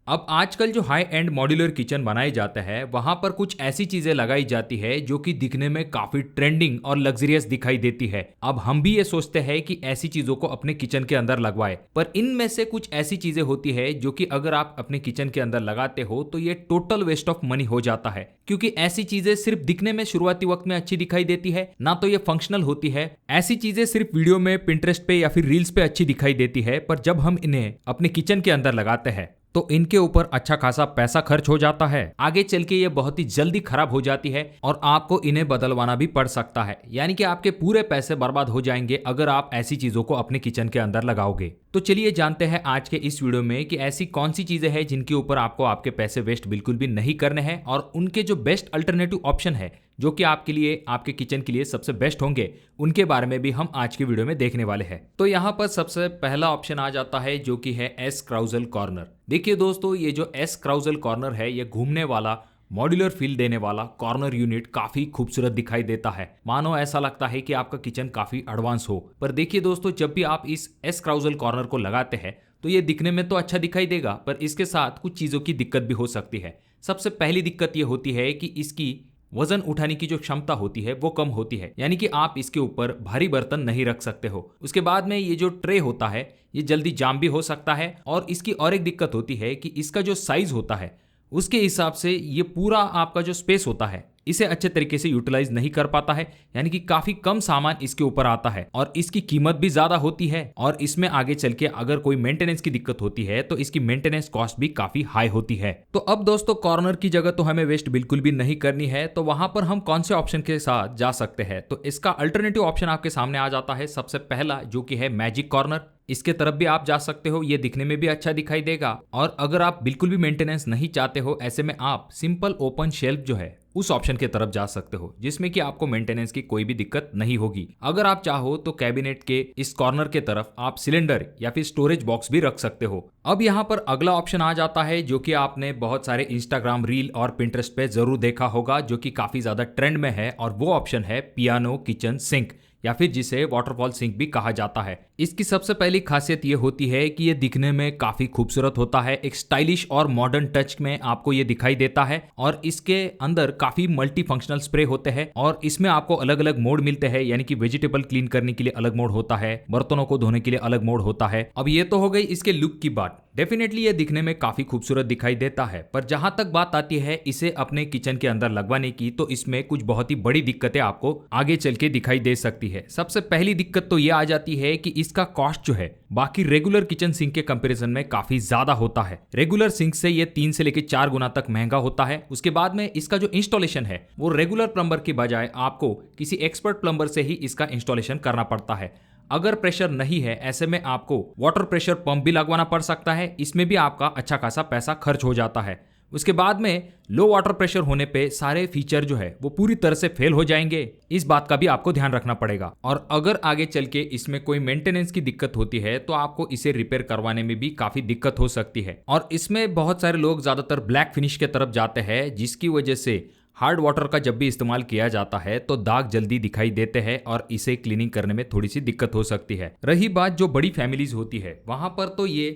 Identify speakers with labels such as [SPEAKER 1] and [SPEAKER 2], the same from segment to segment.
[SPEAKER 1] अब आजकल जो हाई एंड मॉड्यूलर किचन बनाए जाते हैं वहां पर कुछ ऐसी चीजें लगाई जाती है जो कि दिखने में काफी ट्रेंडिंग और लग्जरियस दिखाई देती है। अब हम भी ये सोचते हैं कि ऐसी चीजों को अपने किचन के अंदर लगवाए, पर इनमें से कुछ ऐसी चीजें होती है जो कि अगर आप अपने किचन के अंदर लगाते हो तो ये टोटल वेस्ट ऑफ मनी हो जाता है, क्योंकि ऐसी चीजें सिर्फ दिखने में शुरुआती वक्त में अच्छी दिखाई देती है, ना तो ये फंक्शनल होती है। ऐसी चीजें सिर्फ वीडियो में, पिंटरेस्ट पे या फिर रील्स पे अच्छी दिखाई देती है, पर जब हम इन्हें अपने किचन के अंदर लगाते हैं तो इनके ऊपर अच्छा खासा पैसा खर्च हो जाता है। आगे चल के ये बहुत ही जल्दी खराब हो जाती है और आपको इन्हें बदलवाना भी पड़ सकता है, यानी कि आपके पूरे पैसे बर्बाद हो जाएंगे अगर आप ऐसी चीजों को अपने किचन के अंदर लगाओगे। तो चलिए जानते हैं आज के इस वीडियो में कि ऐसी कौन सी चीजें हैं जिनके ऊपर आपको आपके पैसे वेस्ट बिल्कुल भी नहीं करने हैं और उनके जो बेस्ट अल्टरनेटिव ऑप्शन है जो कि आपके लिए, आपके किचन के लिए सबसे बेस्ट होंगे, उनके बारे में भी हम आज की वीडियो में देखने वाले हैं। तो यहाँ पर सबसे पहला ऑप्शन आ जाता है जो कि है एस क्राउजल कॉर्नर। देखिए दोस्तों, ये जो एस क्राउजल कॉर्नर है ये घूमने वाला, मॉड्यूलर फील देने वाला कॉर्नर यूनिट काफी खूबसूरत दिखाई देता है। मानो ऐसा लगता है कि आपका किचन काफी एडवांस हो। पर देखिए दोस्तों, जब भी आप इस एस क्राउजल कॉर्नर को लगाते हैं तो ये दिखने में तो अच्छा दिखाई देगा, पर इसके साथ कुछ चीजों की दिक्कत भी हो सकती है। सबसे पहली दिक्कत ये होती है कि इसकी वजन उठाने की जो क्षमता होती है वो कम होती है, यानी कि आप इसके ऊपर भारी बर्तन नहीं रख सकते हो। उसके बाद में ये जो ट्रे होता है ये जल्दी जाम भी हो सकता है, और इसकी और एक दिक्कत होती है कि इसका जो साइज होता है उसके हिसाब से ये पूरा आपका जो स्पेस होता है इसे अच्छे तरीके से यूटिलाइज नहीं कर पाता है, यानी कि काफी कम सामान इसके ऊपर आता है और इसकी कीमत भी ज्यादा होती है। और इसमें आगे चल के अगर कोई मेंटेनेंस की दिक्कत होती है तो इसकी मेंटेनेंस कॉस्ट भी काफी हाई होती है। तो अब दोस्तों, कॉर्नर की जगह तो हमें वेस्ट बिल्कुल भी नहीं करनी है, तो वहां पर हम कौन से ऑप्शन के साथ जा सकते हैं? तो इसका अल्टरनेटिव ऑप्शन आपके सामने आ जाता है सबसे पहला, जो कि है मैजिक कॉर्नर। इसके तरफ भी आप जा सकते हो, ये दिखने में भी अच्छा दिखाई देगा। और अगर आप बिल्कुल भी मेंटेनेंस नहीं चाहते हो, ऐसे में आप सिंपल ओपन शेल्फ जो है उस ऑप्शन के तरफ जा सकते हो, जिसमें कि आपको मेंटेनेंस की कोई भी दिक्कत नहीं होगी। अगर आप चाहो तो कैबिनेट के इस कॉर्नर के तरफ आप सिलेंडर या फिर स्टोरेज बॉक्स भी रख सकते हो। अब यहाँ पर अगला ऑप्शन आ जाता है जो कि आपने बहुत सारे इंस्टाग्राम रील और पिंटरेस्ट पे जरूर देखा होगा, जो कि काफी ज्यादा ट्रेंड में है, और वो ऑप्शन है पियानो किचन सिंक, या फिर जिसे वाटरफॉल सिंक भी कहा जाता है। इसकी सबसे पहली खासियत ये होती है कि ये दिखने में काफी खूबसूरत होता है, एक स्टाइलिश और मॉडर्न टच में आपको ये दिखाई देता है, और इसके अंदर काफी मल्टी फंक्शनल स्प्रे होते हैं और इसमें आपको अलग अलग मोड मिलते हैं, यानी कि वेजिटेबल क्लीन करने के लिए अलग मोड होता है, बर्तनों को धोने के लिए अलग मोड होता है। अब ये तो हो गई इसके लुक की बात। डेफिनेटली ये दिखने में काफी खूबसूरत दिखाई देता है, पर जहां तक बात आती है इसे अपने किचन के अंदर लगवाने की, तो इसमें कुछ बहुत ही बड़ी दिक्कतें आपको आगे चल के दिखाई दे सकती है। सबसे पहली दिक्कत तो ये आ जाती है कि इसका कॉस्ट जो है बाकी रेगुलर किचन सिंक के कंपैरिजन में काफी ज्यादा होता है। रेगुलर सिंक से ये 3 से लेकर 4 गुना तक महंगा होता है। उसके बाद में इसका जो इंस्टॉलेशन है वो रेगुलर प्लम्बर की बजाय आपको किसी एक्सपर्ट प्लम्बर से ही इसका इंस्टॉलेशन करना पड़ता है। अगर प्रेशर नहीं है, ऐसे में आपको वाटर प्रेशर पंप भी लगवाना पड़ सकता है, इसमें भी आपका अच्छा खासा पैसा खर्च हो जाता है। उसके बाद में लो वाटर प्रेशर होने पे सारे फीचर जो है वो पूरी तरह से फेल हो जाएंगे, इस बात का भी आपको ध्यान रखना पड़ेगा। और अगर आगे चल के इसमें कोई मेंटेनेंस की दिक्कत होती है तो आपको इसे रिपेयर करवाने में भी काफी दिक्कत हो सकती है। और इसमें बहुत सारे लोग ज्यादातर ब्लैक फिनिश के तरफ जाते हैं, जिसकी वजह से हार्ड वाटर का जब भी इस्तेमाल किया जाता है तो दाग जल्दी दिखाई देते हैं और इसे क्लीनिंग करने में थोड़ी सी दिक्कत हो सकती है। रही बात जो बड़ी फैमिलीज होती है, वहां पर तो ये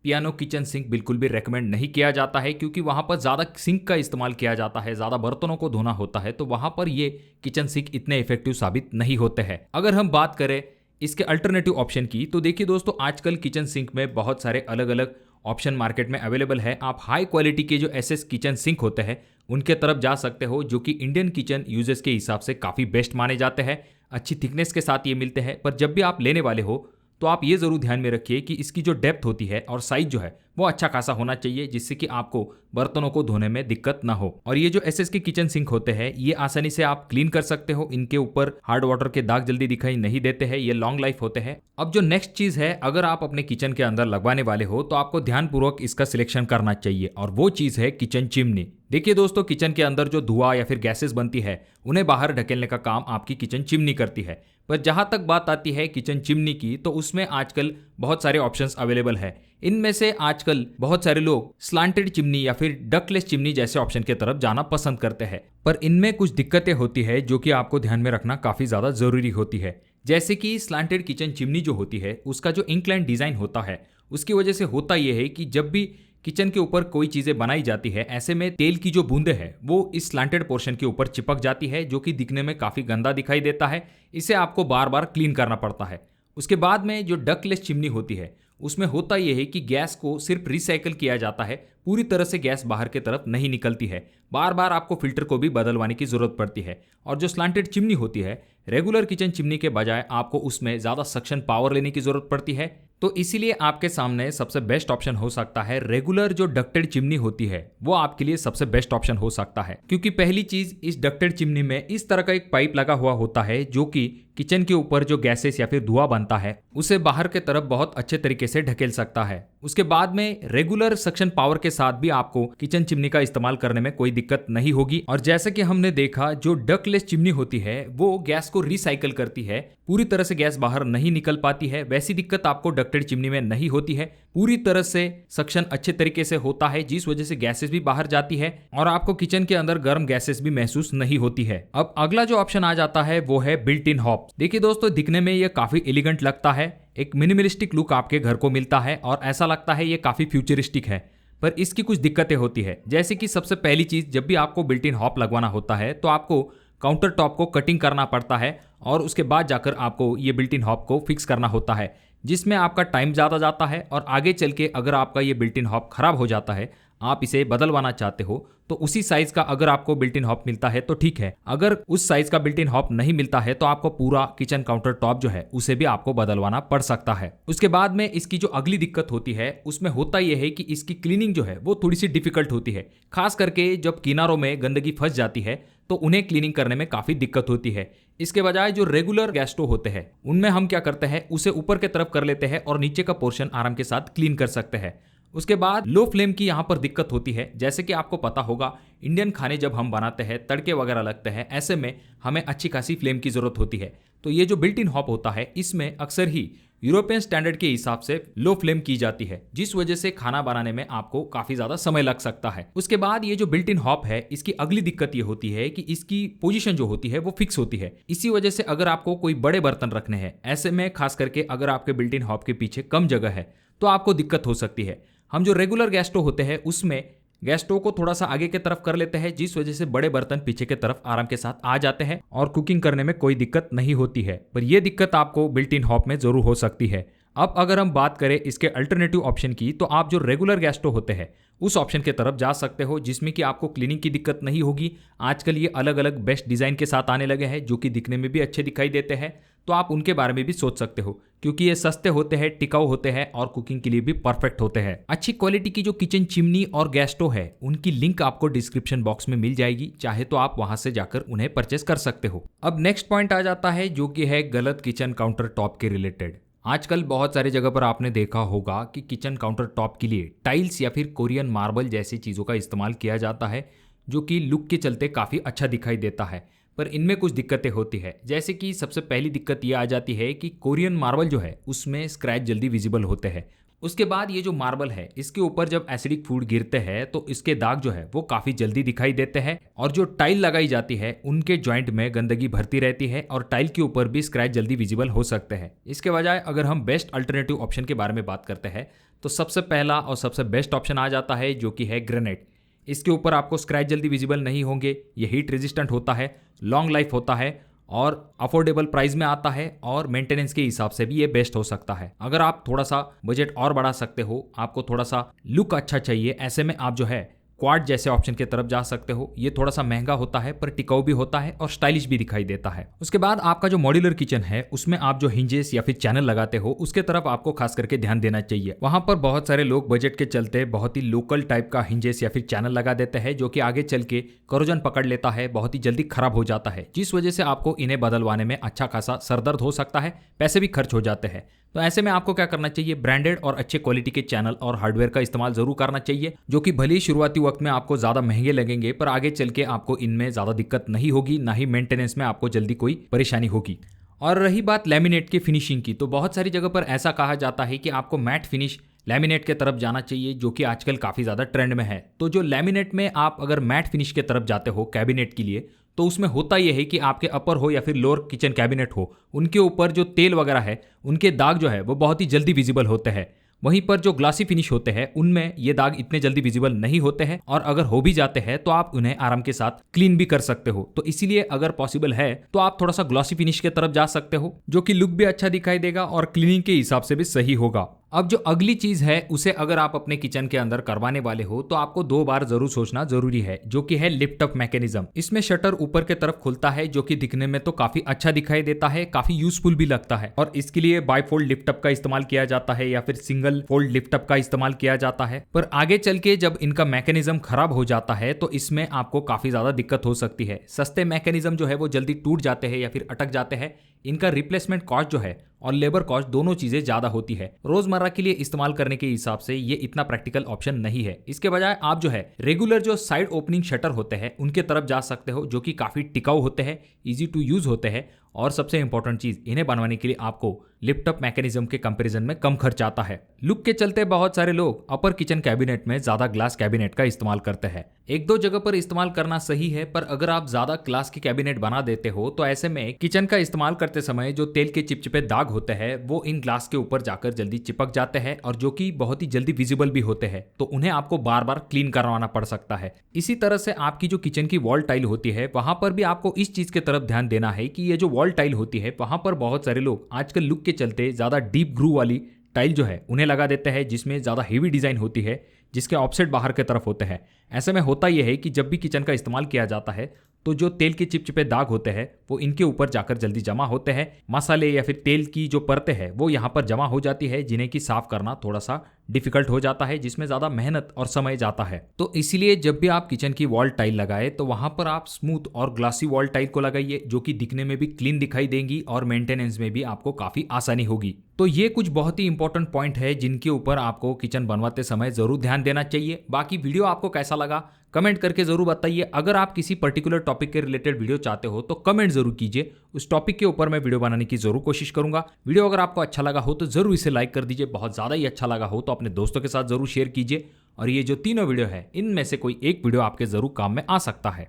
[SPEAKER 1] पियानो किचन सिंक बिल्कुल भी रेकमेंड नहीं किया जाता है, क्योंकि वहां पर ज्यादा सिंक का इस्तेमाल किया जाता है, ज्यादा बर्तनों को धोना होता है, तो वहां पर ये किचन सिंक इतने इफेक्टिव साबित नहीं होते हैं। अगर हम बात करें इसके अल्टरनेटिव ऑप्शन की, तो देखिए दोस्तों, आजकल किचन सिंक में बहुत सारे अलग अलग ऑप्शन मार्केट में अवेलेबल है। आप हाई क्वालिटी के जो एसएस किचन सिंक होते हैं उनके तरफ जा सकते हो, जो कि इंडियन किचन यूजेस के हिसाब से काफ़ी बेस्ट माने जाते हैं। अच्छी थिकनेस के साथ ये मिलते हैं, पर जब भी आप लेने वाले हो तो आप ये जरूर ध्यान में रखिए कि इसकी जो डेप्थ होती है और साइज जो है वो अच्छा खासा होना चाहिए, जिससे कि आपको बर्तनों को धोने में दिक्कत ना हो। और ये जो एसएस के किचन सिंक होते हैं ये आसानी से आप क्लीन कर सकते हो, इनके ऊपर हार्ड वाटर के दाग जल्दी दिखाई नहीं देते हैं, ये लॉन्ग लाइफ होते हैं। अब जो नेक्स्ट चीज है, अगर आप अपने किचन के अंदर लगवाने वाले हो तो आपको ध्यानपूर्वक इसका सिलेक्शन करना चाहिए, और वो चीज है किचन चिमनी। देखिए दोस्तों, किचन के अंदर जो धुआं या फिर गैसेस बनती है उन्हें बाहर ढकेलने का काम आपकी किचन चिमनी करती है। पर जहां तक बात आती है किचन चिमनी की, तो उसमें आजकल बहुत सारे ऑप्शंस अवेलेबल है। इनमें से आजकल बहुत सारे लोग स्लांटेड चिमनी या फिर डक्टलेस चिमनी जैसे ऑप्शन की तरफ जाना पसंद करते हैं, पर इनमें कुछ दिक्कतें होती है जो कि आपको ध्यान में रखना काफी ज्यादा जरूरी होती है। जैसे कि स्लांटेड किचन चिमनी जो होती है उसका जो इंक्लाइन डिजाइन होता है, उसकी वजह से होता यह है कि जब भी किचन के ऊपर कोई चीजें बनाई जाती है, ऐसे में तेल की जो बूंदे है वो इस स्लांटेड पोर्शन के ऊपर चिपक जाती है, जो कि दिखने में काफी गंदा दिखाई देता है। इसे आपको बार बार क्लीन करना पड़ता है। उसके बाद में जो डक्टलेस चिमनी होती है उसमें होता यह है कि गैस को सिर्फ रिसाइकल किया जाता है, पूरी तरह से गैस बाहर की तरफ नहीं निकलती है। बार बार आपको फिल्टर को भी बदलवाने की जरूरत पड़ती है। और जो स्लांटेड चिमनी होती है, रेगुलर किचन चिमनी के बजाय आपको उसमें ज्यादा सक्शन पावर लेने की जरूरत पड़ती है। तो इसीलिए आपके सामने सबसे बेस्ट ऑप्शन हो सकता है रेगुलर जो डक्टेड चिमनी होती है, वो आपके लिए सबसे बेस्ट ऑप्शन हो सकता है। क्योंकि पहली चीज, इस डक्टेड चिमनी में इस तरह का एक पाइप लगा हुआ होता है जो कि किचन के ऊपर जो गैसेस या फिर धुआं बनता है उसे बाहर के तरफ बहुत अच्छे तरीके से ढकेल सकता है। उसके बाद में रेगुलर सक्शन पावर के साथ भी आपको किचन चिमनी का इस्तेमाल करने में कोई दिक्कत नहीं होगी। और जैसे कि हमने देखा, जो डक्टलेस चिमनी होती है वो गैस को रिसाइकल करती है, पूरी तरह से गैस बाहर नहीं निकल पाती है। वैसी दिक्कत आपको डक्टेड चिमनी में नहीं होती है। पूरी तरह से सक्शन अच्छे तरीके से होता है, जिस वजह से गैसेस भी बाहर जाती है और आपको किचन के अंदर गर्म गैसेस भी महसूस नहीं होती है। अब अगला जो ऑप्शन आ जाता है वो है बिल्ट इन हॉब। देखिए दोस्तों, दिखने में ये काफी एलिगेंट लगता है, एक मिनिमलिस्टिक लुक आपके घर को मिलता है और ऐसा लगता है ये काफी फ्यूचरिस्टिक है। पर इसकी कुछ दिक्कतें होती है, जैसे कि सबसे पहली चीज, जब भी आपको बिल्ट इन हॉब लगवाना होता है तो आपको काउंटर टॉप को कटिंग करना पड़ता है और उसके बाद जाकर आपको ये बिल्ट इन हॉब को फिक्स करना होता है, जिसमें आपका टाइम ज़्यादा जाता है। और आगे चल के अगर आपका ये बिल्ट इन हॉब खराब हो जाता है, आप इसे बदलवाना चाहते हो, तो उसी साइज का अगर आपको बिल्ट इन हॉब मिलता है तो ठीक है। अगर उस साइज का बिल्ट इन हॉब नहीं मिलता है तो आपको पूरा किचन काउंटर टॉप जो है उसे भी आपको बदलवाना पड़ सकता है। उसके बाद में इसकी जो अगली दिक्कत होती है उसमें होता यह है कि इसकी क्लीनिंग जो है वो थोड़ी सी डिफिकल्ट होती है, खास करके जब किनारों में गंदगी फंस जाती है तो उन्हें क्लीनिंग करने में काफी दिक्कत होती है। इसके बजाय जो रेगुलर गैस स्टोव होते हैं उनमें हम क्या करते हैं, उसे ऊपर की तरफ कर लेते हैं और नीचे का पोर्शन आराम के साथ क्लीन कर सकते हैं। उसके बाद लो फ्लेम की यहाँ पर दिक्कत होती है। जैसे कि आपको पता होगा, इंडियन खाने जब हम बनाते हैं, तड़के वगैरह लगते हैं, ऐसे में हमें अच्छी खासी फ्लेम की जरूरत होती है। तो ये जो बिल्ट इन हॉब होता है इसमें अक्सर ही यूरोपियन स्टैंडर्ड के हिसाब से लो फ्लेम की जाती है, जिस वजह से खाना बनाने में आपको काफी ज्यादा समय लग सकता है। उसके बाद ये जो बिल्ट इन हॉब है, इसकी अगली दिक्कत ये होती है कि इसकी पोजीशन जो होती है वो फिक्स होती है। इसी वजह से अगर आपको कोई बड़े बर्तन रखने हैं, ऐसे में खास करके अगर आपके बिल्ट इन हॉब के पीछे कम जगह है तो आपको दिक्कत हो सकती है। हम जो रेगुलर गैस स्टोव होते हैं उसमें गैस स्टोव को थोड़ा सा आगे की तरफ कर लेते हैं, जिस वजह से बड़े बर्तन पीछे की तरफ आराम के साथ आ जाते हैं और कुकिंग करने में कोई दिक्कत नहीं होती है। पर यह दिक्कत आपको बिल्ट इन हॉब में जरूर हो सकती है। अब अगर हम बात करें इसके अल्टरनेटिव ऑप्शन की, तो आप जो रेगुलर गैस स्टोव होते हैं उस ऑप्शन की तरफ जा सकते हो, जिसमें कि आपको क्लीनिंग की दिक्कत नहीं होगी। आजकल ये अलग अलग बेस्ट डिजाइन के साथ आने लगे हैं जो कि दिखने में भी अच्छे दिखाई देते हैं, तो आप उनके बारे में भी सोच सकते हो, क्योंकि ये सस्ते होते हैं, टिकाऊ होते हैं और कुकिंग के लिए भी परफेक्ट होते हैं। अच्छी क्वालिटी की जो किचन चिमनी और गैस स्टोव है उनकी लिंक आपको डिस्क्रिप्शन बॉक्स में मिल जाएगी, चाहे तो आप वहां से जाकर उन्हें परचेस कर सकते हो। अब नेक्स्ट पॉइंट आ जाता है जो कि है गलत किचन काउंटर टॉप के रिलेटेड। आजकल बहुत सारी जगह पर आपने देखा होगा कि किचन काउंटर टॉप के लिए टाइल्स या फिर कोरियन मार्बल जैसी चीज़ों का इस्तेमाल किया जाता है, जो कि लुक के चलते काफ़ी अच्छा दिखाई देता है। पर इनमें कुछ दिक्कतें होती है, जैसे कि सबसे पहली दिक्कत ये आ जाती है कि कोरियन मार्बल जो है उसमें स्क्रैच जल्दी विजिबल होते हैं। उसके बाद ये जो मार्बल है इसके ऊपर जब एसिडिक फूड गिरते हैं तो इसके दाग जो है वो काफ़ी जल्दी दिखाई देते हैं, और जो टाइल लगाई जाती है उनके जॉइंट में गंदगी भरती रहती है और टाइल के ऊपर भी स्क्रैच जल्दी विजिबल हो सकते हैं। इसके बजाय अगर हम बेस्ट अल्टरनेटिव ऑप्शन के बारे में बात करते हैं तो सबसे पहला और सबसे बेस्ट ऑप्शन आ जाता है जो कि है ग्रेनाइट। इसके ऊपर आपको स्क्रैच जल्दी विजिबल नहीं होंगे, ये हीट रेजिस्टेंट होता है, लॉन्ग लाइफ होता है और अफोर्डेबल प्राइस में आता है, और मेंटेनेंस के हिसाब से भी ये बेस्ट हो सकता है। अगर आप थोड़ा सा बजट और बढ़ा सकते हो, आपको थोड़ा सा लुक अच्छा चाहिए, ऐसे में आप जो है क्वाड जैसे ऑप्शन की तरफ जा सकते हो। ये थोड़ा सा महंगा होता है पर टिकाऊ भी होता है और स्टाइलिश भी दिखाई देता है। उसके बाद आपका जो मॉड्यूलर किचन है उसमें आप जो हिंजेस या फिर चैनल लगाते हो उसके तरफ आपको खास करके ध्यान देना चाहिए। वहां पर बहुत सारे लोग बजट के चलते बहुत ही लोकल टाइप का हिंजेस या फिर चैनल लगा देते हैं, जो कि आगे चल के करोजन पकड़ लेता है, बहुत ही जल्दी खराब हो जाता है, जिस वजह से आपको इन्हें बदलवाने में अच्छा खासा सरदर्द हो सकता है, पैसे भी खर्च हो जाते हैं। तो ऐसे में आपको क्या करना चाहिए, ब्रांडेड और अच्छे क्वालिटी के चैनल और हार्डवेयर का इस्तेमाल जरूर करना चाहिए, जो कि भले ही शुरुआती वक्त में आपको ज्यादा महंगे लगेंगे पर आगे चल के आपको इनमें ज्यादा दिक्कत नहीं होगी, ना ही मेंटेनेंस में आपको जल्दी कोई परेशानी होगी। और रही बात लैमिनेट की फिनिशिंग की, तो बहुत सारी जगह पर ऐसा कहा जाता है कि आपको मैट फिनिश लैमिनेट के तरफ जाना चाहिए, जो कि आजकल काफ़ी ज़्यादा ट्रेंड में है। तो जो लैमिनेट में आप अगर मैट फिनिश के तरफ जाते हो कैबिनेट के लिए, तो उसमें होता यह है कि आपके अपर हो या फिर लोअर किचन कैबिनेट हो, उनके ऊपर जो तेल वगैरह है उनके दाग जो है वो बहुत ही जल्दी विजिबल होते हैं। वहीं पर जो ग्लासी फिनिश होते हैं उनमें ये दाग इतने जल्दी विजिबल नहीं होते हैं, और अगर हो भी जाते हैं तो आप उन्हें आराम के साथ क्लीन भी कर सकते हो। तो इसीलिए अगर पॉसिबल है तो आप थोड़ा सा ग्लॉसी फिनिश की तरफ जा सकते हो, जो कि लुक भी अच्छा दिखाई देगा और क्लीनिंग के हिसाब से भी सही होगा। अब जो अगली चीज है उसे अगर आप अपने किचन के अंदर करवाने वाले हो तो आपको 2 बार जरूर सोचना जरूरी है, जो कि है लिफ्ट अप मैकेनिज्म। इसमें शटर ऊपर के तरफ खुलता है, जो कि दिखने में तो काफी अच्छा दिखाई देता है, काफी यूजफुल भी लगता है, और इसके लिए बाईफोल्ड लिफ्ट अप का इस्तेमाल किया जाता है या फिर सिंगल फोल्ड लिफ्ट अप का इस्तेमाल किया जाता है। पर आगे चल के जब इनका मैकेनिज्म खराब हो जाता है तो इसमें आपको काफी ज्यादा दिक्कत हो सकती है। सस्ते मैकेनिज्म जो है वो जल्दी टूट जाते हैं या फिर अटक जाते हैं। इनका रिप्लेसमेंट कॉस्ट जो है और लेबर कॉस्ट दोनों चीजें ज्यादा होती है। रोजमर्रा के लिए इस्तेमाल करने के हिसाब से ये इतना प्रैक्टिकल ऑप्शन नहीं है। इसके बजाय आप जो है रेगुलर जो साइड ओपनिंग शटर होते हैं उनके तरफ जा सकते हो, जो कि काफी टिकाऊ होते हैं, इजी टू यूज होते हैं, और सबसे इंपॉर्टेंट चीज, इन्हें बनवाने के लिए आपको लिफ्ट अप मैकेनिज्म के कंपैरिजन में कम खर्च आता है। लुक के चलते बहुत सारे लोग अपर किचन कैबिनेट में ज्यादा ग्लास कैबिनेट का इस्तेमाल करते हैं। 1-2 जगह पर इस्तेमाल करना सही है, पर अगर आप ज्यादा ग्लास की कैबिनेट बना देते हो तो ऐसे में किचन का इस्तेमाल करते समय जो तेल के चिपचिपे दाग होते हैं वो इन ग्लास के ऊपर जाकर जल्दी चिपक जाते हैं, और जो कि बहुत ही जल्दी विजिबल भी होते हैं, तो उन्हें आपको बार बार क्लीन करवाना पड़ सकता है। इसी तरह से आपकी जो किचन की वॉल टाइल होती है वहां पर भी आपको इस चीज की तरफ ध्यान देना है कि ये जो वॉल टाइल होती है वहां पर बहुत सारे लोग आजकल लुक के चलते ज्यादा डीप ग्रू वाली टाइल जो है उन्हें लगा देते हैं, जिसमें ज्यादा हेवी डिजाइन होती है, जिसके ऑफसेट बाहर की तरफ होते हैं। ऐसे में होता यह है कि जब भी किचन का इस्तेमाल किया जाता है तो जो तेल के चिपचिपे दाग होते हैं वो इनके ऊपर जाकर जल्दी जमा होते हैं। मसाले या फिर तेल की जो परतें हैं वो यहाँ पर जमा हो जाती है, जिन्हें कि साफ करना थोड़ा सा डिफिकल्ट हो जाता है, जिसमें ज्यादा मेहनत और समय जाता है। तो इसीलिए जब भी आप किचन की वॉल टाइल लगाए तो वहां पर आप स्मूथ और ग्लासी वॉल टाइल को लगाइए, जो कि दिखने में भी क्लीन दिखाई देंगी और मेंटेनेंस में भी आपको काफी आसानी होगी। तो ये कुछ बहुत ही इंपॉर्टेंट पॉइंट है जिनके ऊपर आपको किचन बनवाते समय जरूर ध्यान देना चाहिए। बाकी वीडियो आपको कैसा लगा कमेंट करके जरूर बताइए। अगर आप किसी पर्टिकुलर टॉपिक के रिलेटेड वीडियो चाहते हो तो कमेंट जरूर कीजिए, उस टॉपिक के ऊपर मैं वीडियो बनाने की जरूर कोशिश करूंगा। वीडियो अगर आपको अच्छा लगा हो तो जरूर इसे लाइक कर दीजिए, बहुत ज्यादा ही अच्छा लगा हो तो अपने दोस्तों के साथ जरूर शेयर कीजिए, और ये जो तीनों वीडियो है इनमें से कोई एक वीडियो आपके जरूर काम में आ सकता है।